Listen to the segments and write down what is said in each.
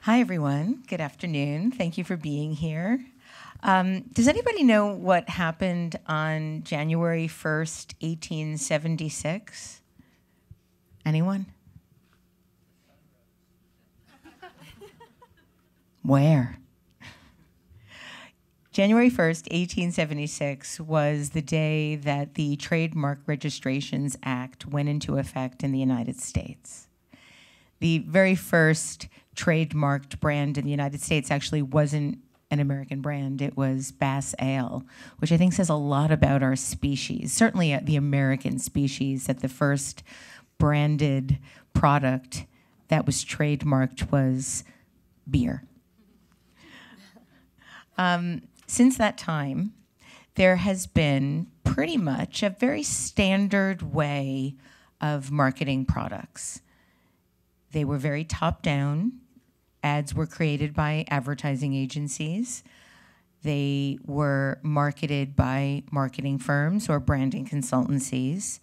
Hi, everyone. Good afternoon. Thank you for being here. Does anybody know what happened on January 1st, 1876? Anyone? Where? January 1st, 1876 was the day that the Trademark Registrations Act went into effect in the United States. The very first trademarked brand in the United States actually wasn't an American brand. It was Bass Ale, which I think says a lot about our species, certainly the American species, that the first branded product that was trademarked was beer. Since that time, there has been pretty much a very standard way of marketing products. They were very top-down. Ads were created by advertising agencies. They were marketed by marketing firms or branding consultancies.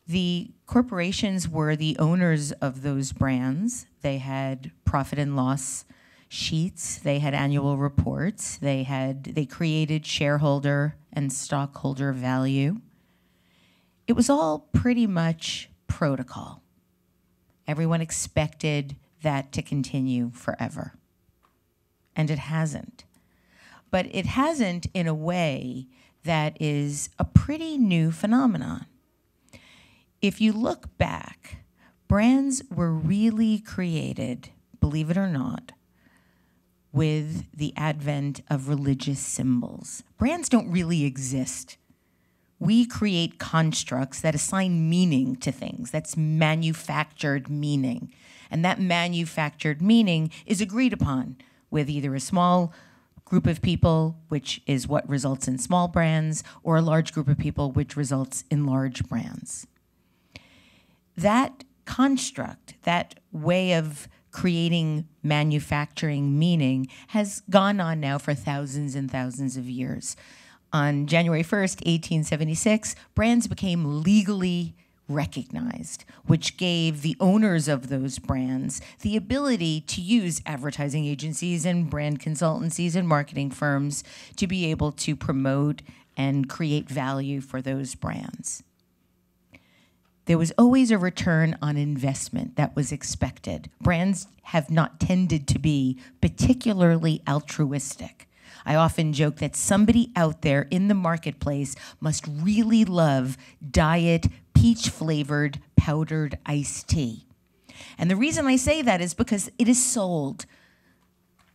The corporations were the owners of those brands. They had profit and loss sheets. They had annual reports. They created shareholder and stockholder value. It was all pretty much protocol. Everyone expected that to continue forever. And it hasn't. But it hasn't in a way that is a pretty new phenomenon. If you look back, brands were really created, believe it or not, with the advent of religious symbols. Brands don't really exist. We create constructs that assign meaning to things. That's manufactured meaning. And that manufactured meaning is agreed upon with either a small group of people, which is what results in small brands, or a large group of people, which results in large brands. That construct, that way of creating manufacturing meaning, has gone on now for thousands and thousands of years. On January 1st, 1876, brands became legally recognized, which gave the owners of those brands the ability to use advertising agencies and brand consultancies and marketing firms to be able to promote and create value for those brands. There was always a return on investment that was expected. Brands have not tended to be particularly altruistic. I often joke that somebody out there in the marketplace must really love diet, peach-flavored, powdered iced tea. And the reason I say that is because it is sold.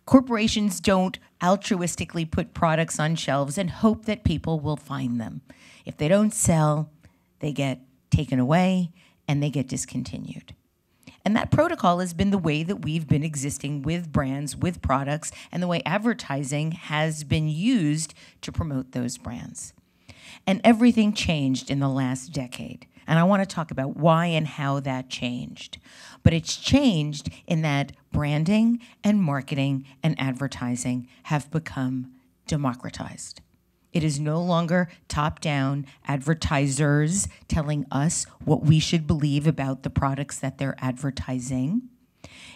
Corporations don't altruistically put products on shelves and hope that people will find them. If they don't sell, they get taken away and they get discontinued. And that protocol has been the way that we've been existing with brands, with products, and the way advertising has been used to promote those brands. And everything changed in the last decade. And I want to talk about why and how that changed. But it's changed in that branding and marketing and advertising have become democratized. It is no longer top-down advertisers telling us what we should believe about the products that they're advertising.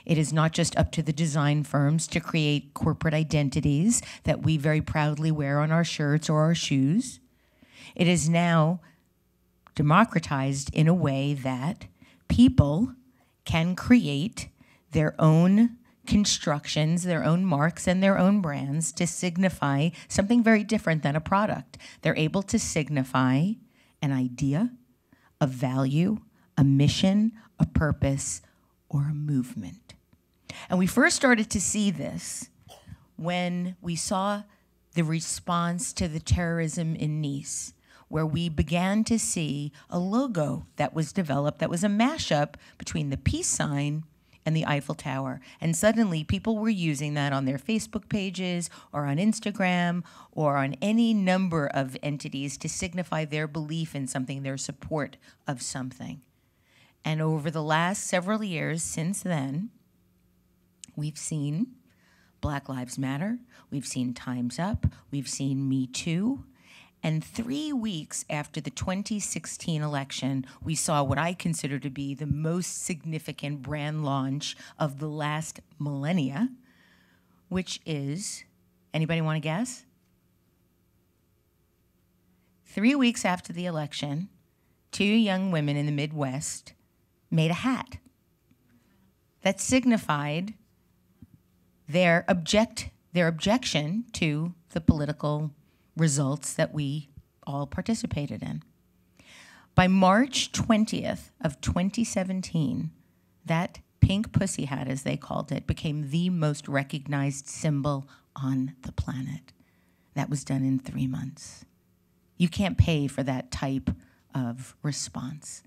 It is not just up to the design firms to create corporate identities that we very proudly wear on our shirts or our shoes. It is now democratized in a way that people can create their own constructions, their own marks, and their own brands to signify something very different than a product. They're able to signify an idea, a value, a mission, a purpose, or a movement. And we first started to see this when we saw the response to the terrorism in Nice, where we began to see a logo that was developed that was a mashup between the peace sign and the Eiffel Tower. And suddenly people were using that on their Facebook pages or on Instagram or on any number of entities to signify their belief in something, their support of something. And over the last several years since then, we've seen Black Lives Matter, we've seen Time's Up, we've seen Me Too, And 3 weeks after the 2016 election, we saw what I consider to be the most significant brand launch of the last millennia, which is, anybody want to guess? 3 weeks after the election, 2 young women in the Midwest made a hat that signified their objection to the political results that we all participated in. By March 20th of 2017, that pink pussy hat, as they called it, became the most recognized symbol on the planet. That was done in 3 months. You can't pay for that type of response.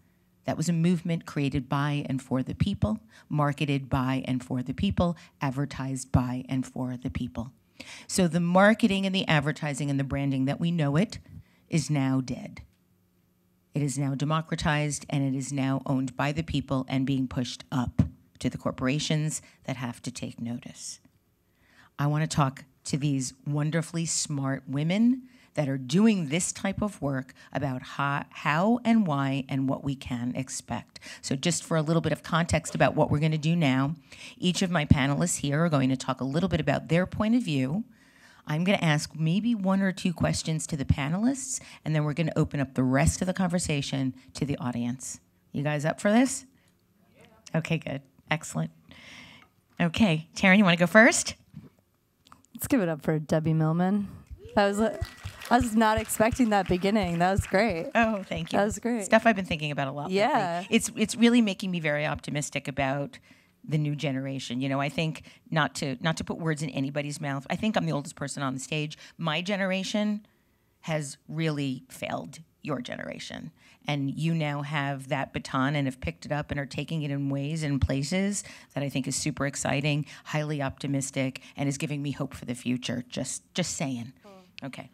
That was a movement created by and for the people, marketed by and for the people, advertised by and for the people. So the marketing and the advertising and the branding that we know it is now dead. It is now democratized, and it is now owned by the people and being pushed up to the corporations that have to take notice. I want to talk to these wonderfully smart women that are doing this type of work about how and why and what we can expect. So just for a little bit of context about what we're going to do now, each of my panelists here are going to talk a little bit about their point of view. I'm going to ask maybe 1 or 2 questions to the panelists, and then we're going to open up the rest of the conversation to the audience. You guys up for this? Yeah. Okay, good. Excellent. Okay, Taryn, you want to go first? Let's give it up for Debbie Millman. I was not expecting that beginning. That was great. Oh, thank you. That was great. Stuff I've been thinking about a lot Yeah. lately. It's really making me very optimistic about the new generation. You know, I think not to put words in anybody's mouth. I think I'm the oldest person on the stage. My generation has really failed your generation. And you now have that baton and have picked it up and are taking it in ways and places that I think is super exciting, highly optimistic, and is giving me hope for the future. Just saying. Okay.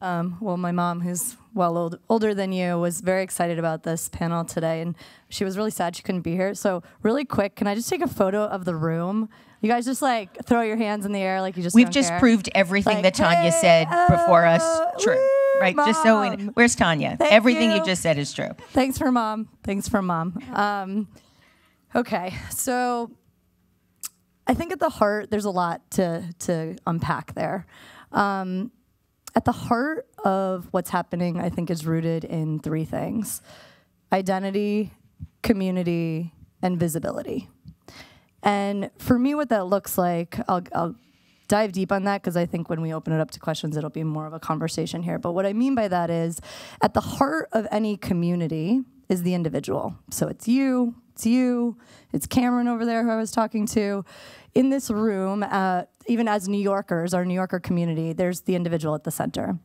Well, my mom, who's older than you, was very excited about this panel today, and she was really sad she couldn't be here. So really quick, can I just take a photo of the room? You guys just like throw your hands in the air like you just We've don't just care. proved everything Like, that Tanya said before us true. Woo, Right? Mom. Just so we know. Where's Tanya? Thank Everything you you. just said is true. Thanks for mom. Thanks for mom. Okay, so I think at the heart, there's a lot to unpack there. At the heart of what's happening, I think, is rooted in 3 things: identity, community, and visibility. And for me, what that looks like, I'll dive deep on that because I think when we open it up to questions, it'll be more of a conversation here. But what I mean by that is, at the heart of any community is the individual. So it's you, it's Cameron over there who I was talking to. In this room, even as New Yorkers, our New Yorker community, there's the individual at the center.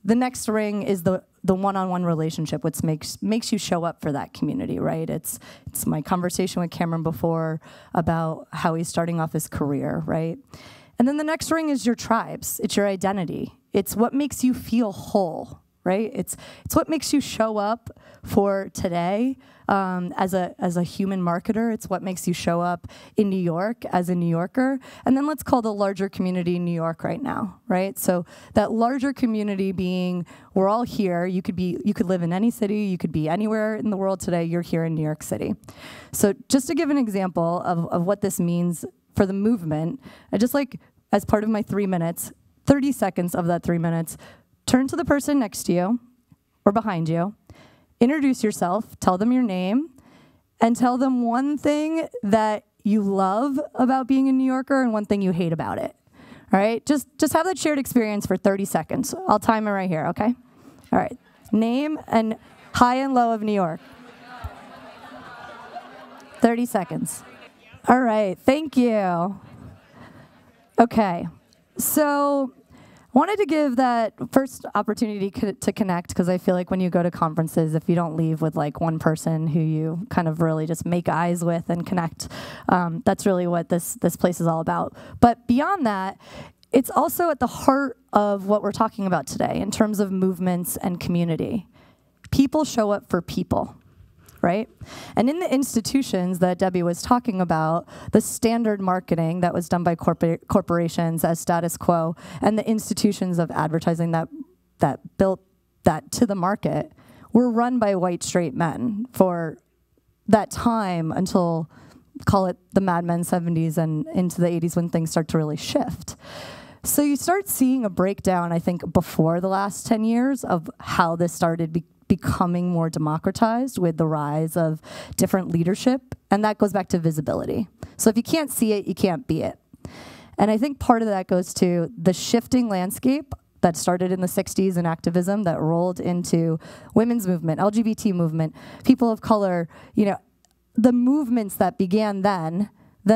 The next ring is the one-on-one relationship, which makes you show up for that community, right? It's my conversation with Cameron before about how he's starting off his career, right? And then the next ring is your tribes. It's your identity. It's what makes you feel whole, right? It's what makes you show up for today as a human marketer. It's what makes you show up in New York as a New Yorker. And then let's call the larger community New York right now, right? So that larger community being, we're all here. You could live in any city. You could be anywhere in the world today. You're here in New York City. So just to give an example of what this means for the movement, I just like, as part of my 3 minutes, 30 seconds of that 3 minutes, turn to the person next to you or behind you, introduce yourself, tell them your name, and tell them one thing that you love about being a New Yorker and one thing you hate about it. All right? Just have that shared experience for 30 seconds. I'll time it right here, okay? All right. Name and high and low of New York. 30 seconds. All right. Thank you. Okay. So wanted to give that first opportunity to connect, because I feel like when you go to conferences, if you don't leave with like one person who you kind of really just make eyes with and connect, that's really what this place is all about. But beyond that, it's also at the heart of what we're talking about today in terms of movements and community. People show up for people, right? And in the institutions that Debbie was talking about, the standard marketing that was done by corporations as status quo, and the institutions of advertising that that built that to the market were run by white straight men for that time until, call it the Mad Men 70s and into the 80s when things start to really shift. So you start seeing a breakdown, I think, before the last 10 years of how this started becoming more democratized with the rise of different leadership, and that goes back to visibility. So if you can't see it, you can't be it. And I think part of that goes to the shifting landscape that started in the 60s in activism that rolled into women's movement, LGBT movement, people of color, the movements that began then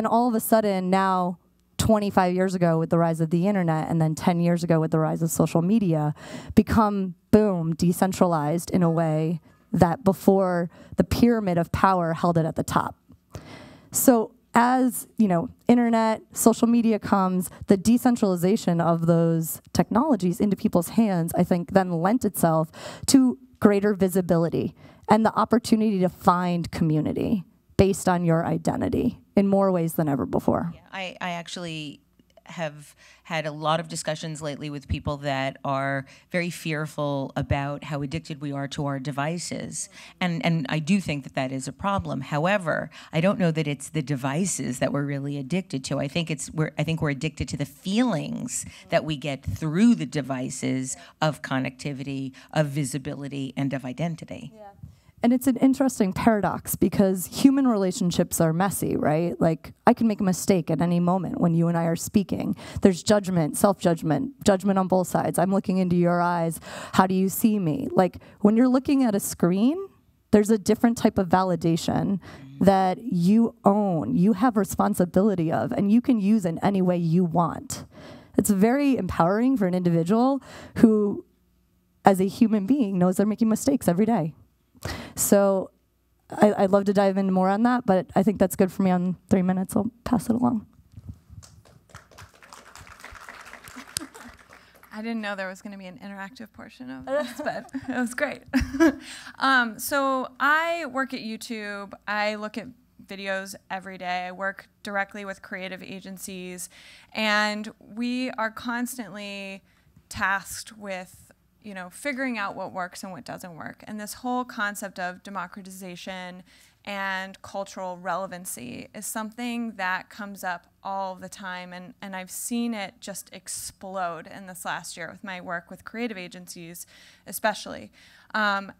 all of a sudden now 25 years ago with the rise of the internet and then 10 years ago with the rise of social media become, boom, decentralized in a way that before the pyramid of power held it at the top. So as, internet, social media comes, the decentralization of those technologies into people's hands, I think, then lent itself to greater visibility and the opportunity to find community based on your identity in more ways than ever before. Yeah, I actually have had a lot of discussions lately with people that are very fearful about how addicted we are to our devices. And I do think that that is a problem. However, I don't know that it's the devices that we're really addicted to. I think we're addicted to the feelings that we get through the devices of connectivity, of visibility, and of identity. Yeah. And it's an interesting paradox because human relationships are messy, right? Like, I can make a mistake at any moment when you and I are speaking. There's judgment, self-judgment, judgment on both sides. I'm looking into your eyes. How do you see me? Like, when you're looking at a screen, there's a different type of validation that you own, you have responsibility of, and you can use in any way you want. It's very empowering for an individual who, as a human being, knows they're making mistakes every day. So I'd love to dive in more on that, but I think that's good for me on 3 minutes. I'll pass it along. I didn't know there was going to be an interactive portion of this, but it was great. So I work at YouTube. I look at videos every day. I work directly with creative agencies, and we are constantly tasked with figuring out what works and what doesn't work. And this whole concept of democratization and cultural relevancy is something that comes up all the time. And I've seen it just explode in this last year with my work with creative agencies, especially.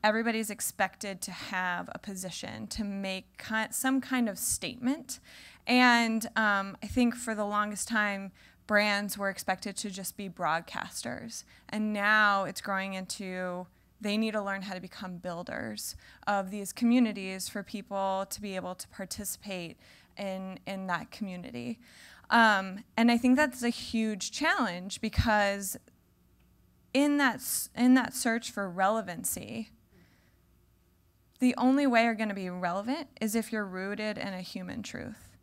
Everybody's expected to have a position, to make some kind of statement. And I think for the longest time, brands were expected to just be broadcasters. And now it's growing into they need to learn how to become builders of these communities for people to be able to participate in that community. And I think that's a huge challenge because in that search for relevancy, the only way you're going to be relevant is if you're rooted in a human truth.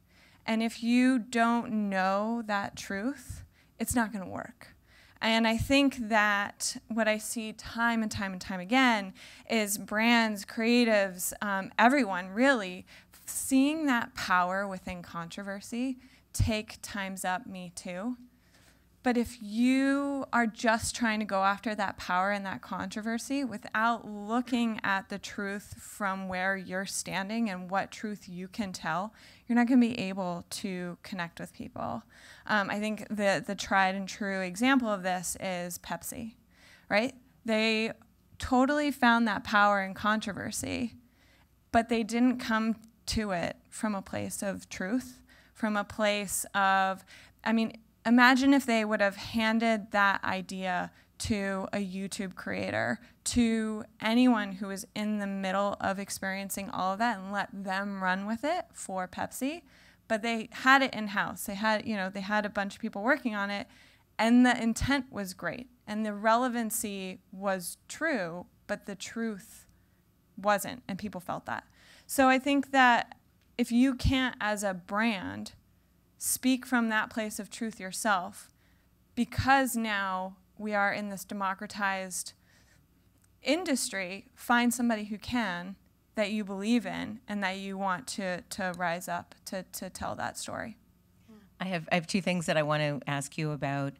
And if you don't know that truth, it's not going to work. And I think that what I see time and time and time again is brands, creatives, everyone really seeing that power within controversy take Time's Up, Me Too. But if you are just trying to go after that power and that controversy without looking at the truth from where you're standing and what truth you can tell, you're not going to be able to connect with people. I think the tried and true example of this is Pepsi, right? They totally found that power in controversy, but they didn't come to it from a place of truth, from a place of, imagine if they would have handed that idea to a YouTube creator, to anyone who was in the middle of experiencing all of that and let them run with it for Pepsi. But they had it in-house. They had a bunch of people working on it, and the intent was great. And the relevancy was true, but the truth wasn't, and people felt that. So I think that if you can't, as a brand, speak from that place of truth yourself, because now we are in this democratized industry, find somebody who can, that you believe in, and that you want to rise up to tell that story. I have two things that I want to ask you about.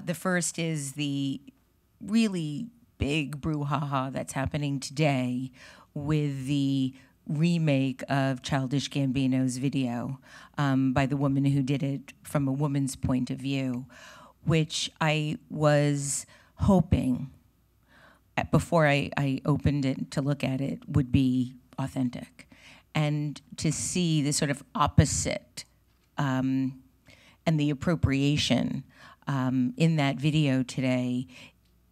The first is the really big brouhaha that's happening today with the remake of Childish Gambino's video by the woman who did it from a woman's point of view, which I was hoping before I opened it to look at it would be authentic. And to see the sort of opposite and the appropriation in that video today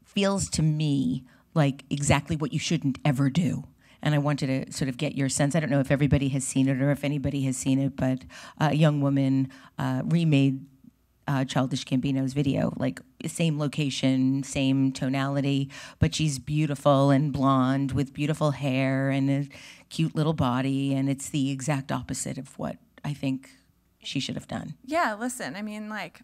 feels to me like exactly what you shouldn't ever do. And I wanted to sort of get your sense. I don't know if everybody has seen it or if anybody has seen it, but a young woman remade Childish Gambino's video, like same location, same tonality, but she's beautiful and blonde with beautiful hair and a cute little body, and it's the exact opposite of what I think she should have done. Yeah, listen, I mean, like,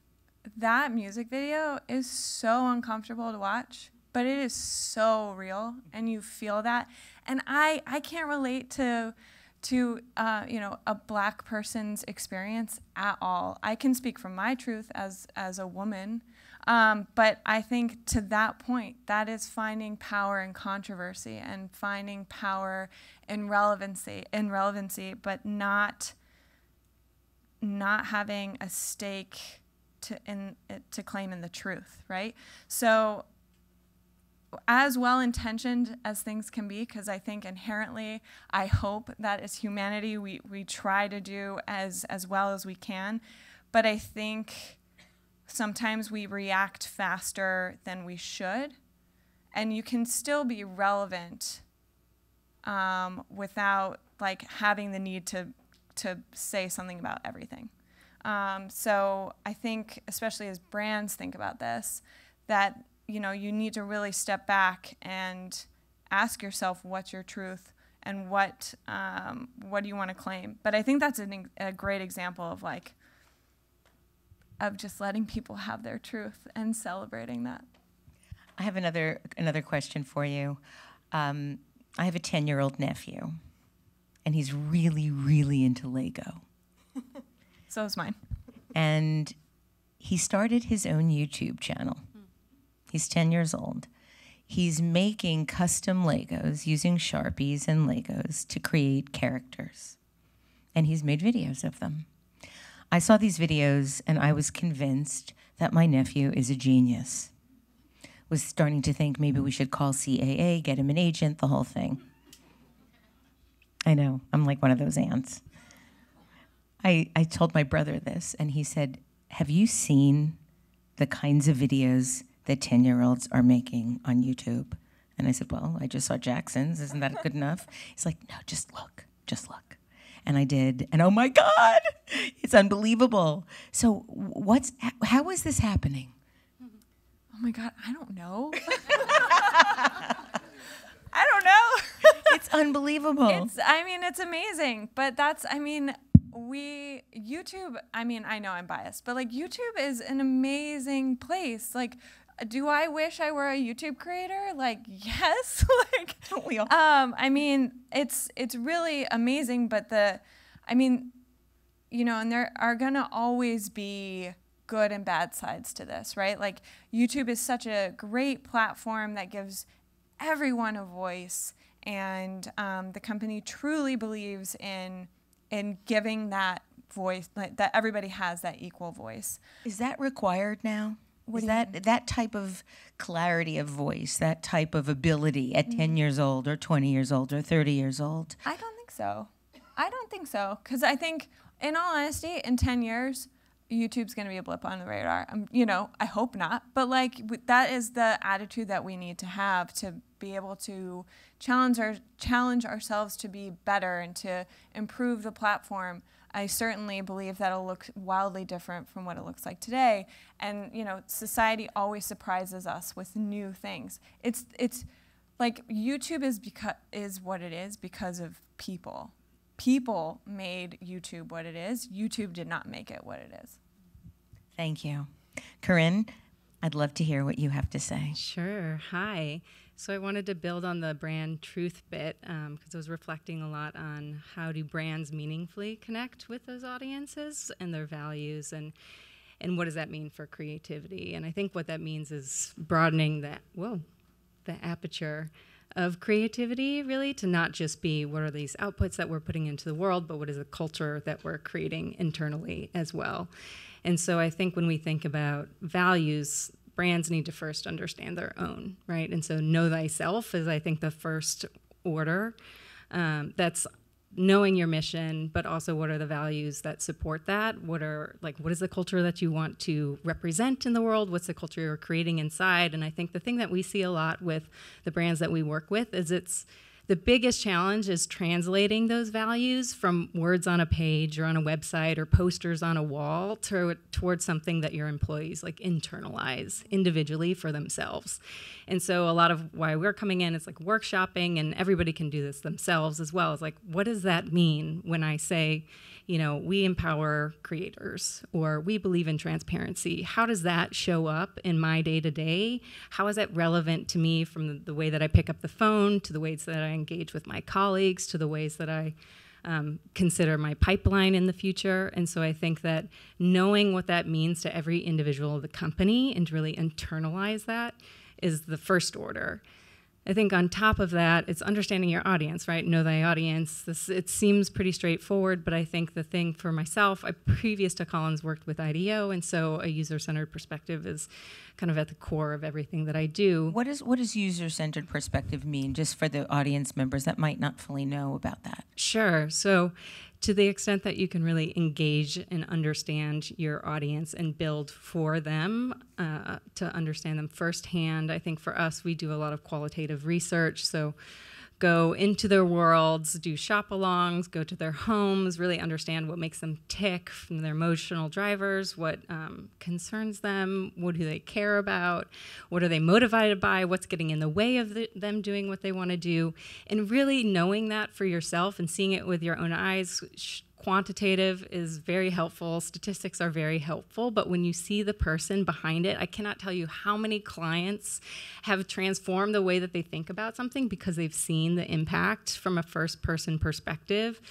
that music video is so uncomfortable to watch, but it is so real, and you feel that. And I can't relate to you know, a Black person's experience at all. I can speak from my truth as a woman, but I think to that point, that is finding power in controversy and finding power in relevancy, but not having a stake to claim in the truth, right? So as well-intentioned as things can be, because I think inherently, I hope that as humanity, we try to do as well as we can, but I think sometimes we react faster than we should, and you can still be relevant without like having the need to say something about everything. So I think, especially as brands think about this, that you know, you need to really step back and ask yourself what's your truth and what do you want to claim. But I think that's a great example of like of just letting people have their truth and celebrating that. I have another question for you. I have a 10-year-old nephew, and he's really, really into Lego. So is mine. And he started his own YouTube channel. He's 10 years old. He's making custom Legos using Sharpies and Legos to create characters. And he's made videos of them. I saw these videos and I was convinced that my nephew is a genius. Was starting to think maybe we should call CAA, get him an agent, the whole thing. I know, I'm like one of those aunts. I told my brother this and he said, have you seen the kinds of videos that 10-year-olds are making on YouTube? And I said, well, I just saw Jackson's. Isn't that good enough? He's like, no, just look. And I did. And oh my God, it's unbelievable. So how is this happening? Oh my God, I don't know. I don't know. It's unbelievable. It's amazing. But YouTube, I know I'm biased, but like YouTube is an amazing place. Like, do I wish I were a YouTube creator? Like, yes. Like, don't we all? It's really amazing, but you know, and there are gonna always be good and bad sides to this, right? Like, YouTube is such a great platform that gives everyone a voice, and the company truly believes in giving that voice, like, that everybody has that equal voice. Is that required now? Is that type of clarity of voice, that type of ability at 10 years old or 20 years old or 30 years old? I don't think so. Because I think, in all honesty, in 10 years, YouTube's going to be a blip on the radar. You know, I hope not. But like, that is the attitude that we need to have to be able to challenge ourselves to be better and to improve the platform. I certainly believe that'll look wildly different from what it looks like today. And, you know, society always surprises us with new things. It's like, YouTube is what it is because of people. People made YouTube what it is. YouTube did not make it what it is. Thank you. Karin, I'd love to hear what you have to say. Sure. Hi. So I wanted to build on the brand truth bit because I was reflecting a lot on how do brands meaningfully connect with those audiences and their values, and what does that mean for creativity. And I think what that means is broadening that. Whoa. the aperture of creativity, really, to not just be what are these outputs that we're putting into the world, but what is the culture that we're creating internally as well. And so I think when we think about values, brands need to first understand their own, right? And so know thyself is, I think, the first order. That's knowing your mission, but also what are the values that support that? What is the culture that you want to represent in the world? What's the culture you're creating inside? And I think the thing that we see a lot with the brands that we work with is the biggest challenge is translating those values from words on a page or on a website or posters on a wall towards something that your employees internalize individually for themselves. And so a lot of why we're coming in is workshopping, and everybody can do this themselves as well. It's what does that mean when I say, we empower creators, or we believe in transparency? How does that show up in my day-to-day? How is that relevant to me from the way that I pick up the phone, to the ways that I engage with my colleagues, to the ways that I consider my pipeline in the future? And so I think that knowing what that means to every individual of the company and to really internalize that is the first order. I think on top of that, it's understanding your audience, right? Know thy audience. It seems pretty straightforward, but I think the thing for myself, previous to Collins, worked with IDEO, and so a user-centered perspective is kind of at the core of everything that I do. What does user-centered perspective mean, just for the audience members that might not fully know about that? Sure. So to the extent that you can really engage and understand your audience and build for them, to understand them firsthand. I think for us, we do a lot of qualitative research. So go into their worlds, do shop-alongs, go to their homes, really understand what makes them tick from their emotional drivers, what concerns them, what do they care about, what are they motivated by, what's getting in the way of them doing what they want to do, and really knowing that for yourself and seeing it with your own eyes. Quantitative is very helpful. Statistics are very helpful. But when you see the person behind it, I cannot tell you how many clients have transformed the way that they think about something because they've seen the impact from a first-person perspective.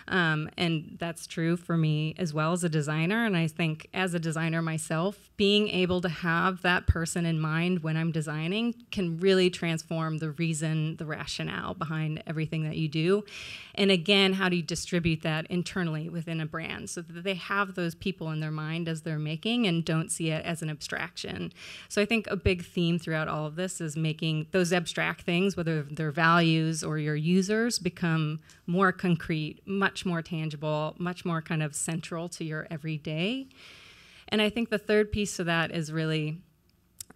And that's true for me as well as a designer. And I think as a designer myself, being able to have that person in mind when I'm designing can really transform the reason, the rationale behind everything that you do. And again, how do you distribute that internally within a brand so that they have those people in their mind as they're making and don't see it as an abstraction? So I think a big theme throughout all of this is making those abstract things, whether they're values or your users, become more concrete, much more tangible, much more kind of central to your everyday. And I think the third piece of that is really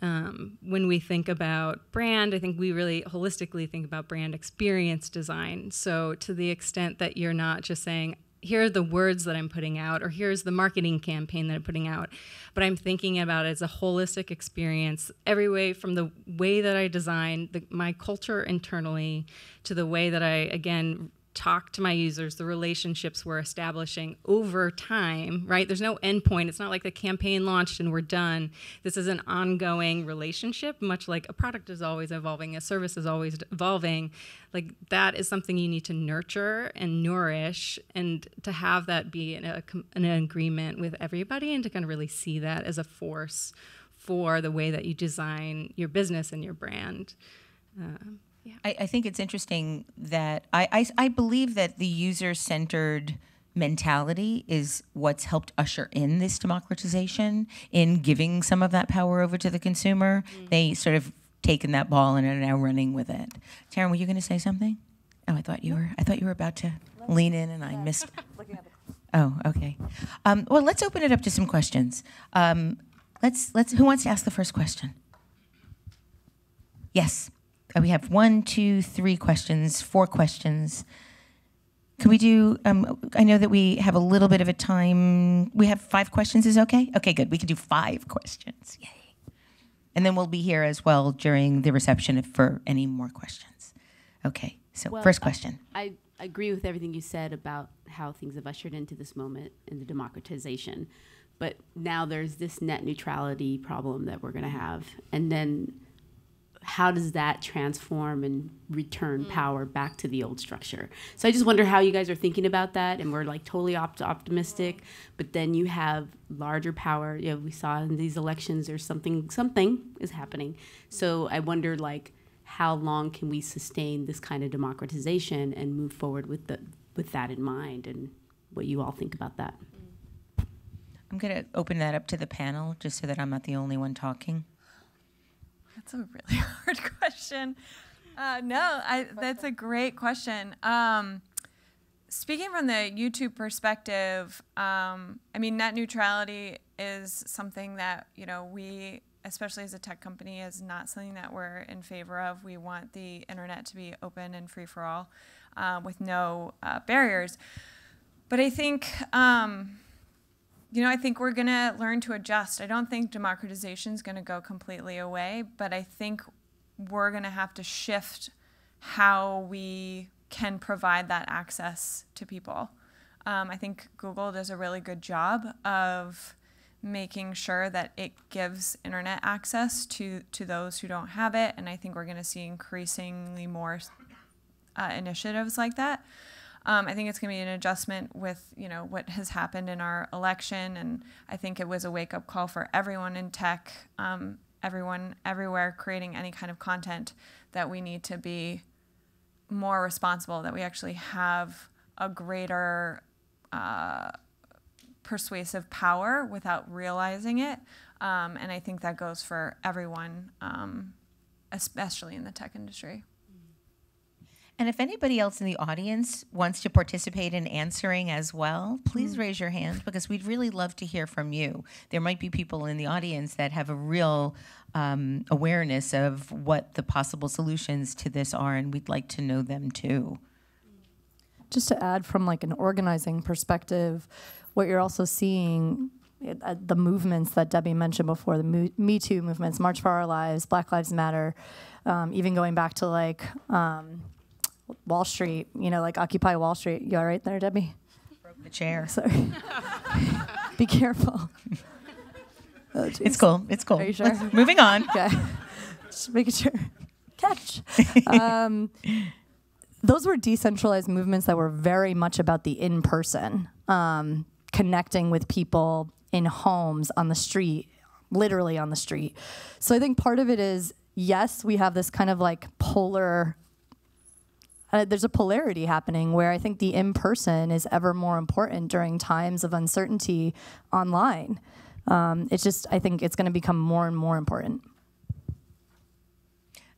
when we think about brand, I think we really holistically think about brand experience design. So to the extent that you're not just saying, here are the words that I'm putting out, or here's the marketing campaign that I'm putting out, but I'm thinking about it as a holistic experience, every way from the way that I design my culture internally to the way that I, again, talk to my users, the relationships we're establishing over time, right? There's no end point. It's not like the campaign launched and we're done. This is an ongoing relationship, much like a product is always evolving, a service is always evolving. Like that is something you need to nurture and nourish, and to have that be an agreement with everybody, and to kind of really see that as a force for the way that you design your business and your brand. Yeah. I think it's interesting that I believe that the user-centered mentality is what's helped usher in this democratization in giving some of that power over to the consumer. They sort of taken that ball and are now running with it. Taryn, were you going to say something? Oh, I thought you were about to lean in, and I missed. Oh, okay. Well, let's open it up to some questions. Who wants to ask the first question? Yes. We have 1, 2, 3 questions, 4 questions. Can we do, I know that we have a little bit of a time. We have 5 questions, is okay? Okay, good. We can do 5 questions. Yay. And then we'll be here as well during the reception for any more questions. Okay, so first question. I agree with everything you said about how things have ushered into this moment in the democratization. But now there's this net neutrality problem that we're going to have. And then how does that transform and return power back to the old structure? So I just wonder how you guys are thinking about that. And we're like totally optimistic, but then you have larger power. We saw in these elections there's something is happening. So I wonder, like, how long can we sustain this kind of democratization and move forward with that in mind, and what you all think about that. I'm going to open that up to the panel just so that I'm not the only one talking. That's a really hard question. That's a great question. Speaking from the YouTube perspective, net neutrality is something that, we, especially as a tech company, is not something that we're in favor of. We want the internet to be open and free for all, with no barriers. But I think, I think we're going to learn to adjust. I don't think democratization is going to go completely away, but I think we're going to have to shift how we can provide that access to people. I think Google does a really good job of making sure that it gives internet access to those who don't have it, and I think we're going to see increasingly more initiatives like that. I think it's going to be an adjustment with what has happened in our election, and I think it was a wake-up call for everyone in tech, everyone everywhere creating any kind of content, that we need to be more responsible, that we actually have a greater persuasive power without realizing it. And I think that goes for everyone, especially in the tech industry. And if anybody else in the audience wants to participate in answering as well, please raise your hand, because we'd really love to hear from you. There might be people in the audience that have a real awareness of what the possible solutions to this are, and we'd like to know them too. Just to add from like an organizing perspective, what you're also seeing, the movements that Debbie mentioned before, the Me Too movements, March for Our Lives, Black Lives Matter, even going back to like Wall Street, like Occupy Wall Street. You all right there, Debbie? Broke the chair. Sorry. Be careful. Oh, it's cool. It's cool. Are you sure? Moving on. Okay. Just making sure. Catch. Those were decentralized movements that were very much about the in-person, connecting with people in homes, on the street, literally on the street. So I think part of it is, yes, we have this kind of like polar, there's a polarity happening where I think the in-person is ever more important during times of uncertainty online. It's just, I think it's going to become more and more important.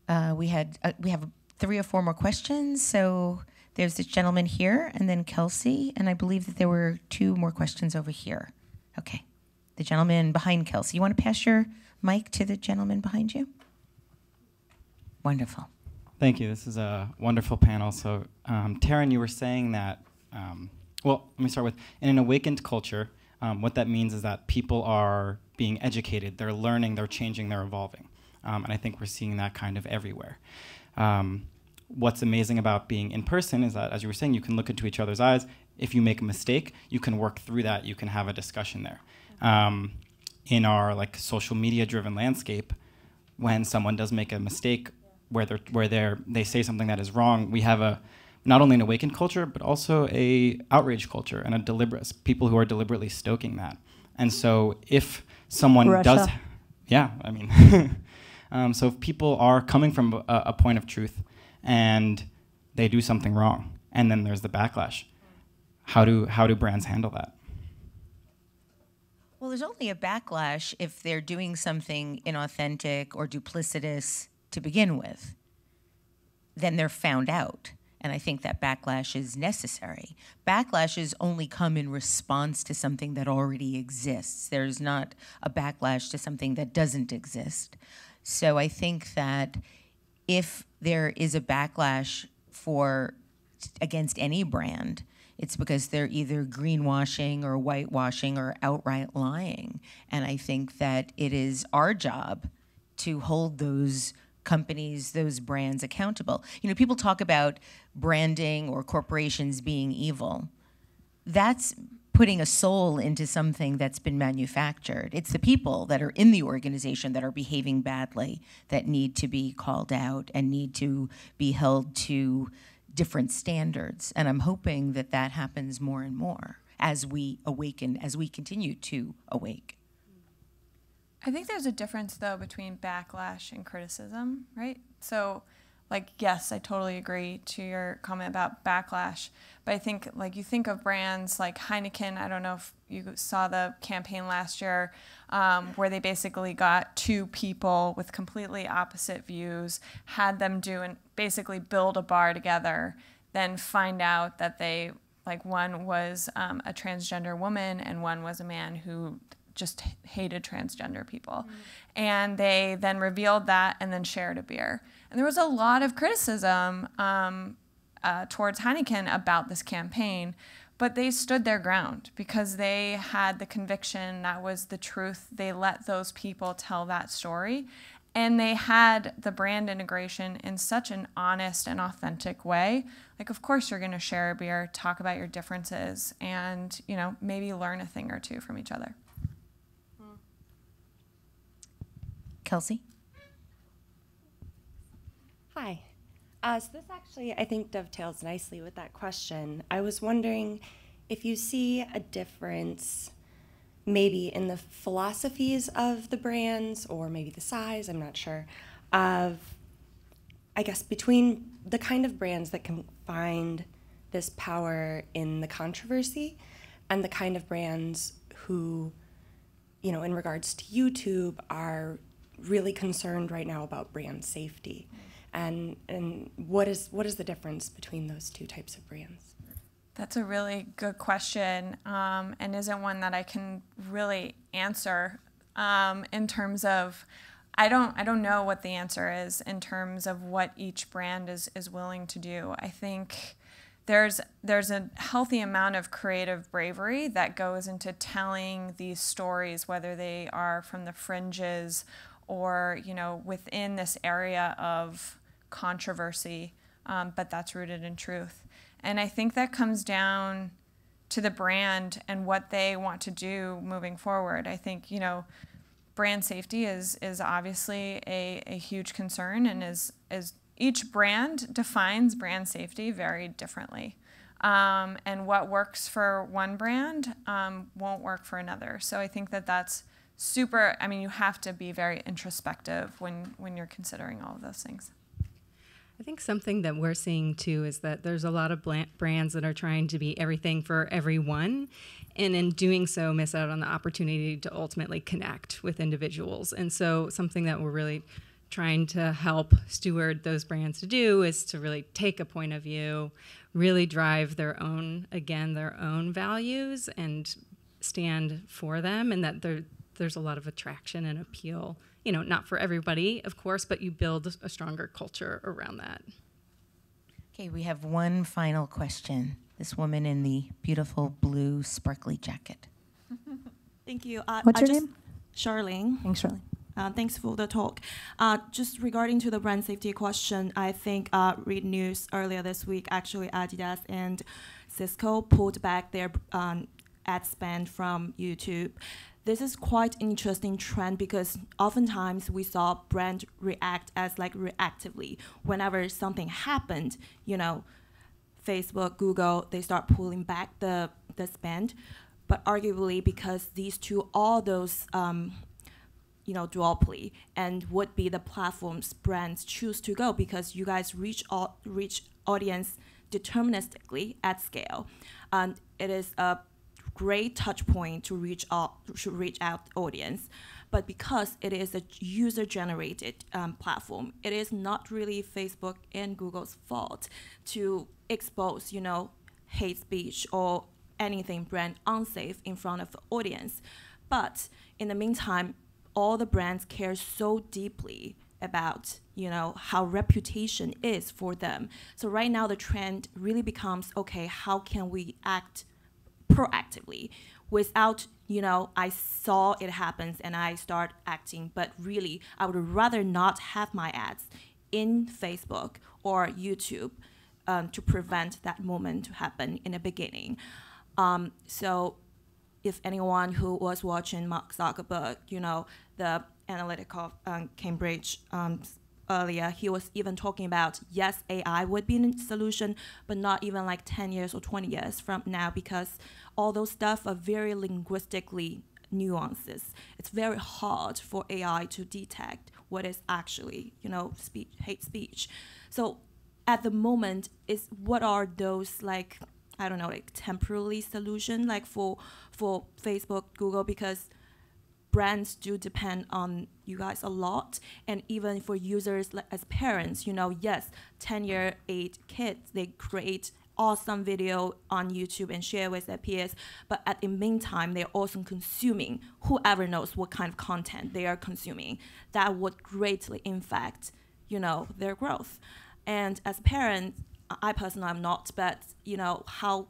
We have 3 or 4 more questions. So there's this gentleman here, and then Kelsey, and I believe that there were 2 more questions over here. Okay. The gentleman behind Kelsey. You want to pass your mic to the gentleman behind you? Wonderful. Thank you. This is a wonderful panel. So, Taryn, you were saying that, well, let me start with, in an awakened culture, what that means is that people are being educated, they're learning, they're changing, they're evolving. And I think we're seeing that kind of everywhere. What's amazing about being in person is that, as you were saying, you can look into each other's eyes. If you make a mistake, you can work through that, you can have a discussion there. In our like social media driven landscape, when someone does make a mistake where they say something that is wrong, we have not only an awakened culture, but also a outrage culture and a deliberate people who are deliberately stoking that. And so if someone does, yeah, I mean, so if people are coming from a point of truth and they do something wrong, and then there's the backlash, how do brands handle that? Well, there's only a backlash if they're doing something inauthentic or duplicitous to begin with. Then they're found out. And I think that backlash is necessary. Backlashes only come in response to something that already exists. There's not a backlash to something that doesn't exist. So I think that if there is a backlash against any brand, it's because they're either greenwashing or whitewashing or outright lying. And I think that it is our job to hold those companies, those brands accountable. People talk about branding or corporations being evil. That's putting a soul into something that's been manufactured. It's the people that are in the organization that are behaving badly that need to be called out and need to be held to different standards. And I'm hoping that that happens more and more as we awaken, as we continue to awake. I think there's a difference, though, between backlash and criticism, right? So like, yes, I totally agree to your comment about backlash. But I think, like, you think of brands like Heineken. I don't know if you saw the campaign last year where they basically got two people with completely opposite views, had them do and basically build a bar together, then find out that they, like, one was a transgender woman and one was a man who just hated transgender people. And they then revealed that and then shared a beer. And there was a lot of criticism towards Heineken about this campaign, but they stood their ground because they had the conviction that was the truth. They let those people tell that story, and they had the brand integration in such an honest and authentic way. Like, of course you're going to share a beer, talk about your differences, and, you know, maybe learn a thing or two from each other. Kelsey? Hi. So this actually, I think, dovetails nicely with that question. I was wondering if you see a difference maybe in the philosophies of the brands, or maybe the size, I'm not sure, of, I guess, between the kind of brands that can find this power in the controversy and the kind of brands who, you know, in regards to YouTube, are really concerned right now about brand safety. And what is the difference between those two types of brands? That's a really good question, and isn't one that I can really answer in terms of, I don't know what the answer is in terms of what each brand is willing to do. I think there's a healthy amount of creative bravery that goes into telling these stories, whether they are from the fringes or, you know, within this area of controversy, but that's rooted in truth. And I think that comes down to the brand and what they want to do moving forward. I think, you know, brand safety is obviously a huge concern, and is each brand defines brand safety very differently. And what works for one brand won't work for another. So I think that that's super, I mean, you have to be very introspective when you're considering all of those things. I think something that we're seeing too is that there's a lot of brands that are trying to be everything for everyone, and in doing so miss out on the opportunity to ultimately connect with individuals. And so something that we're really trying to help steward those brands to do is to really take a point of view, really drive their own values and stand for them, and that there's a lot of attraction and appeal. You know, not for everybody, of course, but you build a stronger culture around that. Okay, we have one final question. This woman in the beautiful blue sparkly jacket. Thank you. What's your name? Charlene. Thanks, Charlene. Thanks for the talk. Just regarding to the brand safety question, I think read news earlier this week, actually Adidas and Cisco pulled back their ad spend from YouTube. This is quite an interesting trend because oftentimes we saw brand react as like reactively. Whenever something happened, you know, Facebook, Google, they start pulling back the spend. But arguably because these two, all those, you know, duopoly and would be the platforms brands choose to go because you guys reach audience deterministically at scale. And it is a great touch point to reach out audience, but because it is a user-generated platform, it is not really Facebook and Google's fault to expose, you know, hate speech or anything brand unsafe in front of the audience. But in the meantime, all the brands care so deeply about, you know, how reputation is for them. So right now the trend really becomes, okay, how can we act proactively without, you know, I saw it happens and I start acting, but really I would rather not have my ads in Facebook or YouTube to prevent that moment to happen in the beginning. So if anyone who was watching Mark Zuckerberg, you know, the analytical Cambridge earlier, he was even talking about, yes, AI would be a solution, but not even like 10 years or 20 years from now, because all those stuff are very linguistically nuances. It's very hard for AI to detect what is actually, hate speech. So at the moment, what are those like, I don't know, like temporary solution like for Facebook, Google, because brands do depend on you guys a lot, and even for users as parents, yes, 10-year-old kids, they create awesome video on YouTube and share with their peers, but at the meantime, they're also consuming, whoever knows what kind of content they are consuming, that would greatly impact, their growth. And as parents, I personally am not, but, how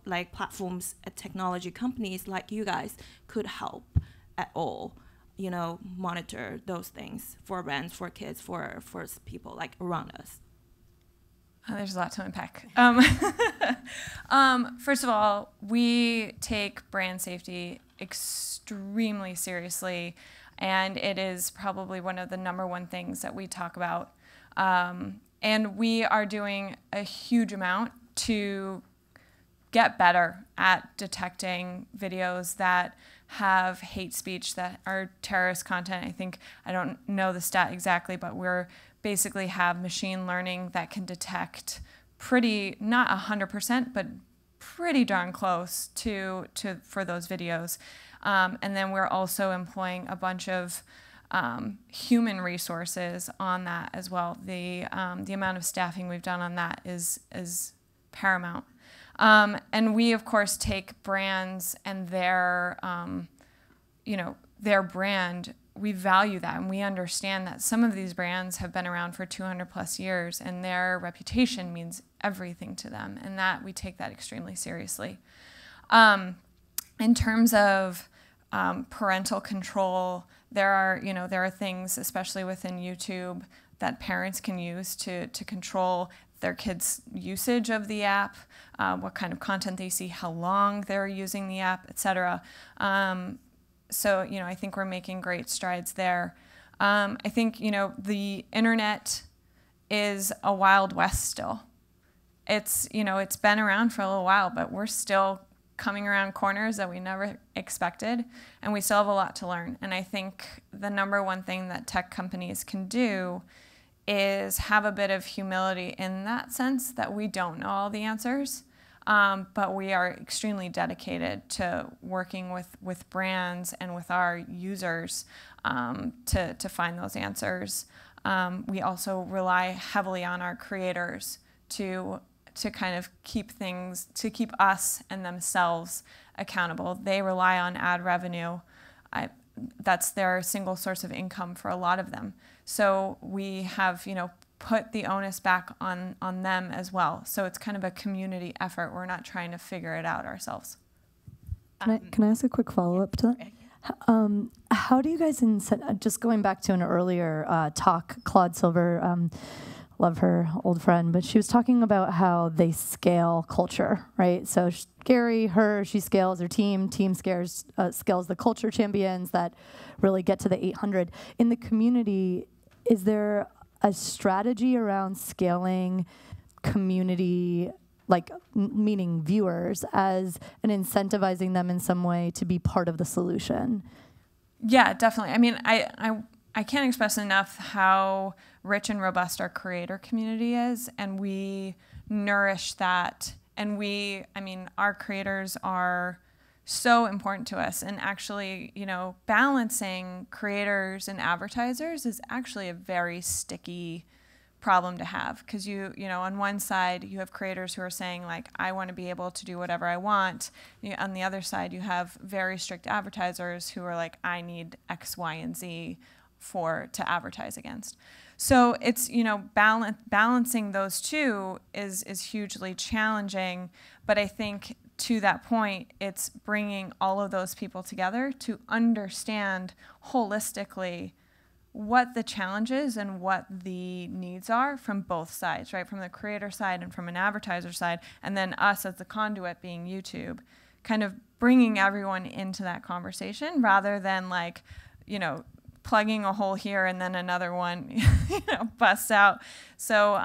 like platforms and technology companies like you guys could help at all, monitor those things for brands, for kids, for people like around us. There's a lot to unpack. First of all, we take brand safety extremely seriously, and it is probably one of the #1 things that we talk about. And we are doing a huge amount to get better at detecting videos that have hate speech, that are terrorist content. I don't know the stat exactly, but we're basically have machine learning that can detect not 100%, but pretty darn close for those videos. And then we're also employing a bunch of human resources on that as well. The amount of staffing we've done on that is paramount. And we, of course, take brands and their brand. We value that, and we understand that some of these brands have been around for 200+ years, and their reputation means everything to them, and that we take that extremely seriously. In terms of parental control, there are things, especially within YouTube, that parents can use to control their kids' usage of the app, what kind of content they see, how long they're using the app, etc. So, I think we're making great strides there. I think, the internet is a wild west still. It's been around for a little while, but we're still coming around corners that we never expected, and we still have a lot to learn. And I think the #1 thing that tech companies can do is have a bit of humility in that sense that we don't know all the answers, but we are extremely dedicated to working with brands and with our users to find those answers. We also rely heavily on our creators to kind of keep us and themselves accountable. They rely on ad revenue. That's their single source of income for a lot of them. So we have, put the onus back on them as well. So it's kind of a community effort. We're not trying to figure it out ourselves. Can I ask a quick follow-up to that? How do you guys, just going back to an earlier talk, Claude Silver, love her, old friend, but she was talking about how they scale culture, right? So she scales her team scales the culture champions that really get to the 800. In the community, is there a strategy around scaling community, like meaning viewers, as and incentivizing them in some way to be part of the solution? Yeah, definitely. I mean, I can't express enough how rich and robust our creator community is, and we nourish that. And our creators are so important to us. And actually, balancing creators and advertisers is actually a very sticky problem to have, because on one side you have creators who are saying like, I want to be able to do whatever I want. On the other side, you have very strict advertisers who are like, I need X, Y, and Z to advertise against. So it's, balancing those two is hugely challenging. But I think to that point, it's bringing all of those people together to understand holistically what the challenges and what the needs are from both sides, right? From the creator side and from an advertiser side, and then us as the conduit being YouTube, kind of bringing everyone into that conversation rather than like, plugging a hole here and then another one, busts out. So,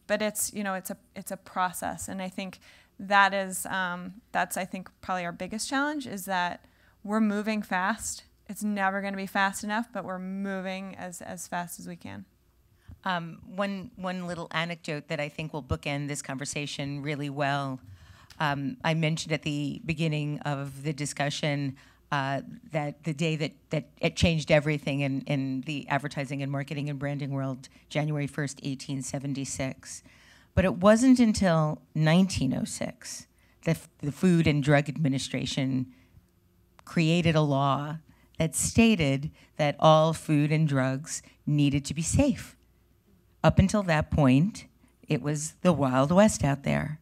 but it's a process, and I think that's I think probably our biggest challenge is that we're moving fast it's never going to be fast enough, but we're moving as fast as we can. One little anecdote that I think will bookend this conversation really well. I mentioned at the beginning of the discussion that the day that it changed everything in the advertising and marketing and branding world, January 1st, 1876. But it wasn't until 1906 that the Food and Drug Administration created a law that stated that all food and drugs needed to be safe. Up until that point, it was the Wild West out there.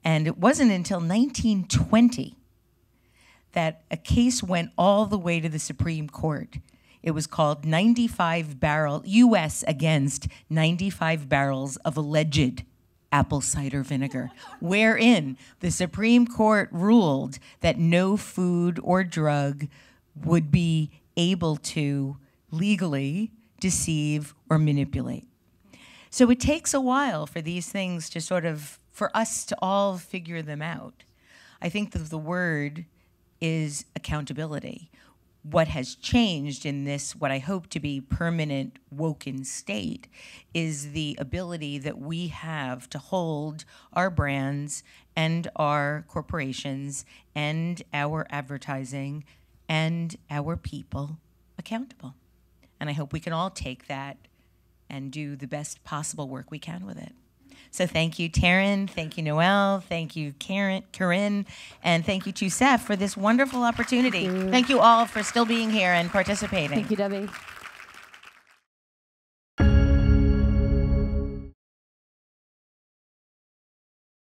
And it wasn't until 1920 that a case went all the way to the Supreme Court. It was called 95 barrel, U.S. against 95 barrels of alleged apple cider vinegar, wherein the Supreme Court ruled that no food or drug would be able to legally deceive or manipulate. So it takes a while for these things to for us to all figure them out. I think that the word is accountability. What has changed in this, what I hope to be permanent woken state, is the ability that we have to hold our brands and our corporations and our advertising and our people accountable. And I hope we can all take that and do the best possible work we can with it. So thank you, Taryn. Thank you, Noël. Thank you, Karin. And thank you to Seth for this wonderful opportunity. Thank you all for still being here and participating. Thank you, Debbie.